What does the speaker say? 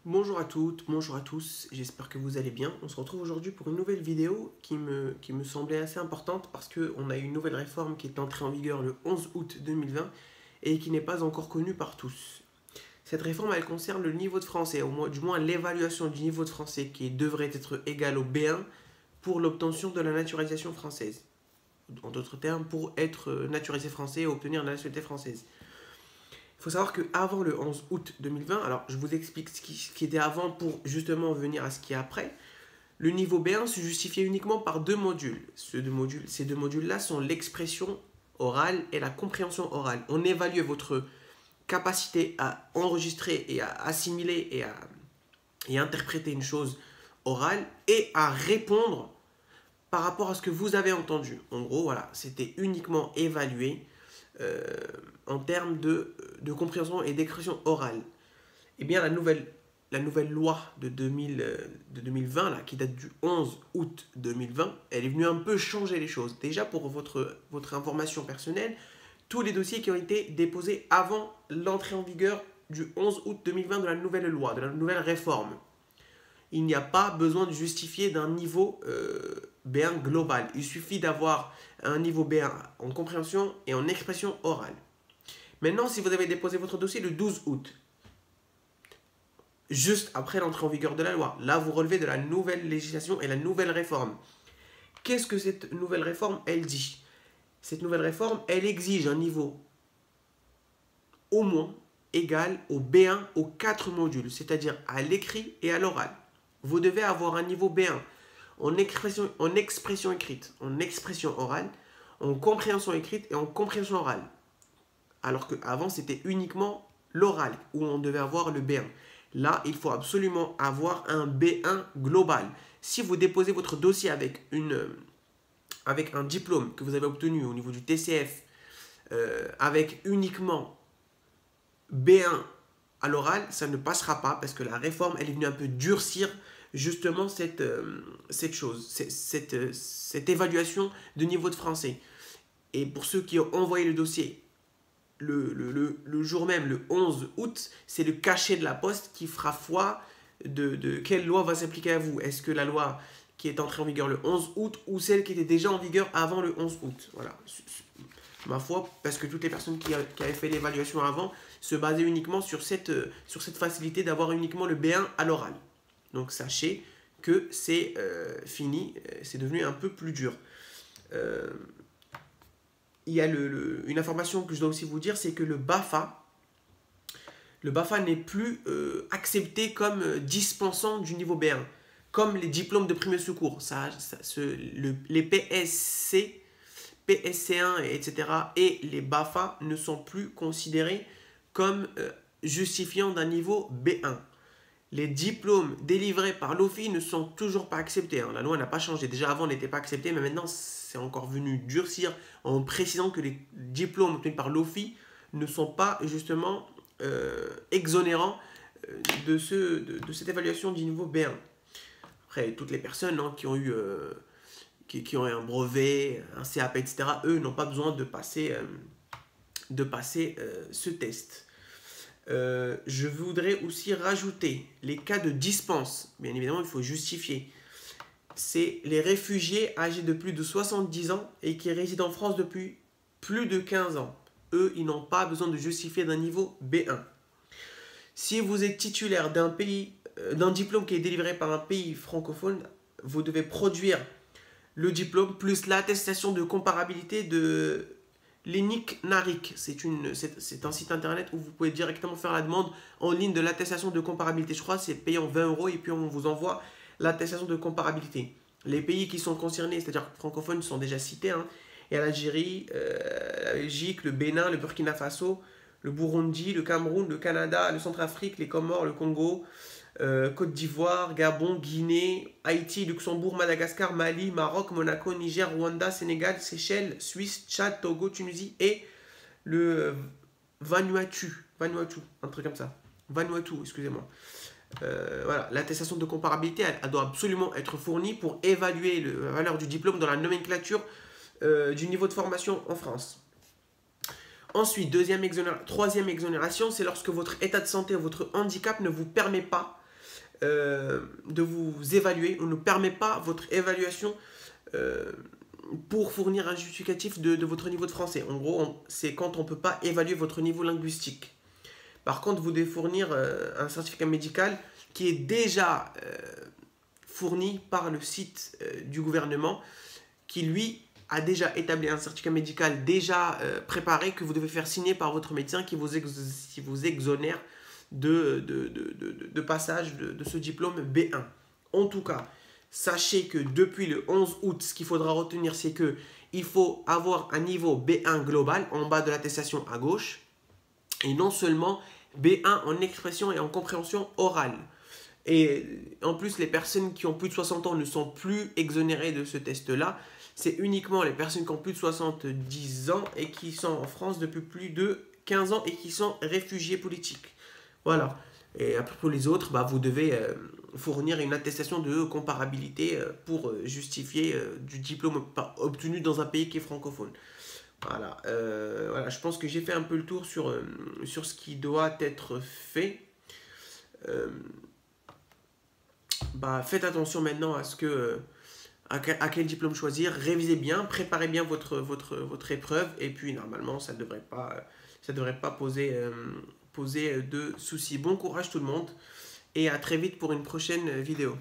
Bonjour à toutes, bonjour à tous, j'espère que vous allez bien. On se retrouve aujourd'hui pour une nouvelle vidéo qui me semblait assez importante parce qu'on a eu une nouvelle réforme qui est entrée en vigueur le 11 août 2020 et qui n'est pas encore connue par tous. Cette réforme, elle concerne le niveau de français, du moins l'évaluation du niveau de français qui devrait être égal au B1 pour l'obtention de la naturalisation française. En d'autres termes, pour être naturalisé français et obtenir la nationalité française. Il faut savoir qu'avant le 11 août 2020, alors je vous explique ce qui était avant pour justement venir à ce qui est après. Le niveau B1 se justifiait uniquement par deux modules. Ces deux modules-là sont l'expression orale et la compréhension orale. On évalue votre capacité à enregistrer et à assimiler et interpréter une chose orale et à répondre par rapport à ce que vous avez entendu. En gros, voilà, c'était uniquement évalué en termes de compréhension et d'expression orale. Eh bien, la nouvelle loi de 2020, là, qui date du 11 août 2020, elle est venue un peu changer les choses. Déjà, pour votre information personnelle, tous les dossiers qui ont été déposés avant l'entrée en vigueur du 11 août 2020 de la nouvelle loi, de la nouvelle réforme, il n'y a pas besoin de justifier d'un niveau B1 global. Il suffit d'avoir un niveau B1 en compréhension et en expression orale. Maintenant, si vous avez déposé votre dossier le 12 août, juste après l'entrée en vigueur de la loi, là vous relevez de la nouvelle législation et la nouvelle réforme. Qu'est-ce que cette nouvelle réforme, elle dit? Cette nouvelle réforme, elle exige un niveau au moins égal au B1 aux 4 modules, c'est-à-dire à l'écrit et à l'oral. Vous devez avoir un niveau B1 en expression écrite, en expression orale, en compréhension écrite et en compréhension orale. Alors qu'avant, c'était uniquement l'oral où on devait avoir le B1. Là, il faut absolument avoir un B1 global. Si vous déposez votre dossier avec un diplôme que vous avez obtenu au niveau du TCF, avec uniquement B1 à l'oral, ça ne passera pas parce que la réforme, elle est venue un peu durcir justement cette chose, cette évaluation de niveau de français. Et pour ceux qui ont envoyé le dossier le jour même, le 11 août, c'est le cachet de la poste qui fera foi de quelle loi va s'appliquer à vous. Est-ce que la loi qui est entrée en vigueur le 11 août ou celle qui était déjà en vigueur avant le 11 août. Voilà. Ma foi, parce que toutes les personnes qui avaient fait l'évaluation avant se basaient uniquement sur cette facilité d'avoir uniquement le B1 à l'oral. Donc sachez que c'est fini, c'est devenu un peu plus dur. Il y a une information que je dois aussi vous dire, c'est que le BAFA n'est plus accepté comme dispensant du niveau B1, comme les diplômes de premier secours. Les PSC, PSC1, etc. et les BAFA ne sont plus considérés comme justifiant d'un niveau B1. Les diplômes délivrés par l'OFI ne sont toujours pas acceptés. La loi n'a pas changé. Déjà avant, n'était pas accepté, mais maintenant, c'est encore venu durcir en précisant que les diplômes obtenus par l'OFI ne sont pas justement exonérants de cette évaluation du niveau B1. Après, toutes les personnes qui ont eu un brevet, un CAP, etc., eux n'ont pas besoin de passer ce test. Je voudrais aussi rajouter les cas de dispense. Bien évidemment, il faut justifier. C'est les réfugiés âgés de plus de 70 ans et qui résident en France depuis plus de 15 ans. Eux, ils n'ont pas besoin de justifier d'un niveau B1. Si vous êtes titulaire d'un diplôme qui est délivré par un pays francophone, vous devez produire le diplôme plus l'attestation de comparabilité de l'ENIC NARIC. C'est un site internet où vous pouvez directement faire la demande en ligne de l'attestation de comparabilité. Je crois que c'est payant 20 € et puis on vous envoie l'attestation de comparabilité. Les pays qui sont concernés, c'est-à-dire francophones, sont déjà cités. Il y a l'Algérie, la Belgique, le Bénin, le Burkina Faso, le Burundi, le Cameroun, le Canada, le Centrafrique, les Comores, le Congo, Côte d'Ivoire, Gabon, Guinée, Haïti, Luxembourg, Madagascar, Mali, Maroc, Monaco, Niger, Rwanda, Sénégal, Seychelles, Suisse, Tchad, Togo, Tunisie et le Vanuatu, un truc comme ça. Vanuatu, excusez-moi. Voilà, l'attestation de comparabilité, elle doit absolument être fournie pour évaluer la valeur du diplôme dans la nomenclature du niveau de formation en France. Ensuite, troisième exonération, c'est lorsque votre état de santé ou votre handicap ne vous permet pas de vous évaluer. On ne permet pas votre évaluation pour fournir un justificatif de votre niveau de français. En gros, c'est quand on ne peut pas évaluer votre niveau linguistique. Par contre, vous devez fournir un certificat médical qui est déjà fourni par le site du gouvernement, qui lui a déjà établi un certificat médical déjà préparé que vous devez faire signer par votre médecin qui vous exonère de passage de ce diplôme B1. En tout cas, sachez que depuis le 11 août, ce qu'il faudra retenir, c'est que il faut avoir un niveau B1 global en bas de l'attestation à gauche, et non seulement B1 en expression et en compréhension orale. Et en plus, les personnes qui ont plus de 60 ans ne sont plus exonérées de ce test-là. C'est uniquement les personnes qui ont plus de 70 ans et qui sont en France depuis plus de 15 ans et qui sont réfugiés politiques. Voilà. Et après, pour les autres, vous devez fournir une attestation de comparabilité pour justifier du diplôme obtenu dans un pays qui est francophone. Voilà. Voilà. Je pense que j'ai fait un peu le tour sur ce qui doit être fait. Faites attention maintenant à quel diplôme choisir. Révisez bien, préparez bien votre épreuve. Et puis, normalement, ça devrait pas poser de soucis. Bon courage tout le monde et à très vite pour une prochaine vidéo.